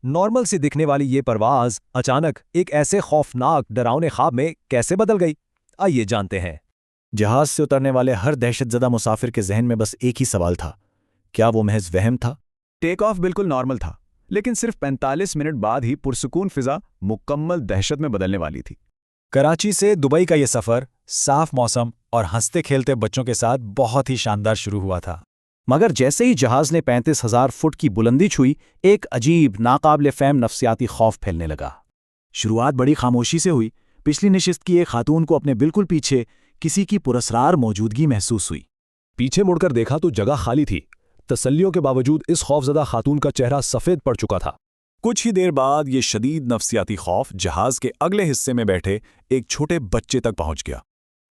Normal सी दिखने वाली ये परवाज अचानक एक ऐसे खौफनाक डरावने ख्वाब में कैसे बदल गई, आइए जानते हैं। जहाज से उतरने वाले हर दहशतजदा मुसाफिर के जहन में बस एक ही सवाल था, क्या वो महज वहम था? टेक ऑफ बिल्कुल नॉर्मल था, लेकिन सिर्फ 45 मिनट बाद ही पुरसुकून फिजा मुकम्मल दहशत में बदलने वाली थी। कराची से दुबई का ये सफ़र साफ मौसम और हंसते खेलते बच्चों के साथ बहुत ही शानदार शुरू हुआ था। मगर जैसे ही जहाज ने 35,000 फुट की बुलंदी छुई, एक अजीब नाकाबिले फ़हम नफ्सियाती खौफ फैलने लगा। शुरुआत बड़ी खामोशी से हुई। पिछली नशिस्त की एक खातून को अपने बिल्कुल पीछे किसी की पुरस्रार मौजूदगी महसूस हुई। पीछे मुड़कर देखा तो जगह खाली थी। तसल्लियों के बावजूद इस खौफजदा खातून का चेहरा सफ़ेद पड़ चुका था। कुछ ही देर बाद ये शदीद नफ्सियाती खौफ जहाज के अगले हिस्से में बैठे एक छोटे बच्चे तक पहुंच गया।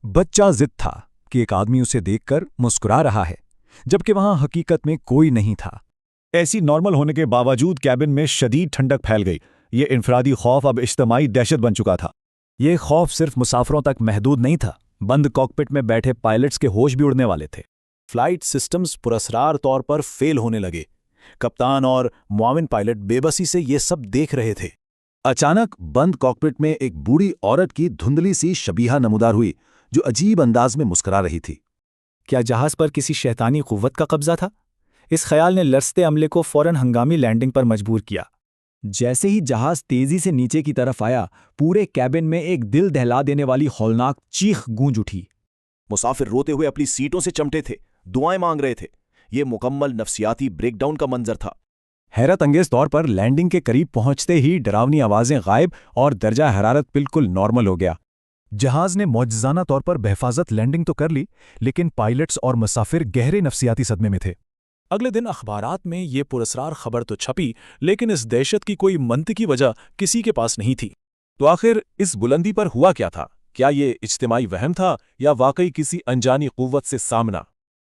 बच्चा जिद था कि एक आदमी उसे देखकर मुस्कुरा रहा है, जबकि वहां हकीकत में कोई नहीं था। ऐसी नॉर्मल होने के बावजूद कैबिन में शदीद ठंडक फैल गई। ये इनफरादी खौफ अब इज्तिमाई दहशत बन चुका था। ये खौफ सिर्फ मुसाफिरों तक महदूद नहीं था, बंद कॉकपिट में बैठे पायलट्स के होश भी उड़ने वाले थे। फ्लाइट सिस्टम्स पुरस्रार तौर पर फेल होने लगे। कप्तान और मुआविन पायलट बेबसी से ये सब देख रहे थे। अचानक बंद कॉकपिट में एक बूढ़ी औरत की धुंधली सी शबीहा नमूदार हुई, जो अजीब अंदाज में मुस्कुरा रही थी। क्या जहाज पर किसी शैतानी कुव्वत का कब्जा था? इस ख्याल ने लरसते अमले को फौरन हंगामी लैंडिंग पर मजबूर किया। जैसे ही जहाज तेजी से नीचे की तरफ आया, पूरे कैबिन में एक दिल दहला देने वाली हौलनाक चीख गूंज उठी। मुसाफिर रोते हुए अपनी सीटों से चमटे थे, दुआएं मांग रहे थे। ये मुकम्मल नफ्सियाती ब्रेकडाउन का मंजर था। हैरत अंगेज तौर पर लैंडिंग के करीब पहुंचते ही डरावनी आवाजें गायब और दर्जा हरारत बिल्कुल नॉर्मल हो गया। जहाज ने मौजज़ाना तौर पर बेहफाजत लैंडिंग तो कर ली, लेकिन पायलट्स और मुसाफिर गहरे नफ्सियाती सदमे में थे। अगले दिन अखबारात में ये पुरस्कार खबर तो छपी, लेकिन इस दहशत की कोई मंतिकी वजह किसी के पास नहीं थी। तो आखिर इस बुलंदी पर हुआ क्या था? क्या ये इज्तिमाई वहम था या वाकई किसी अनजानी कुव्वत से सामना?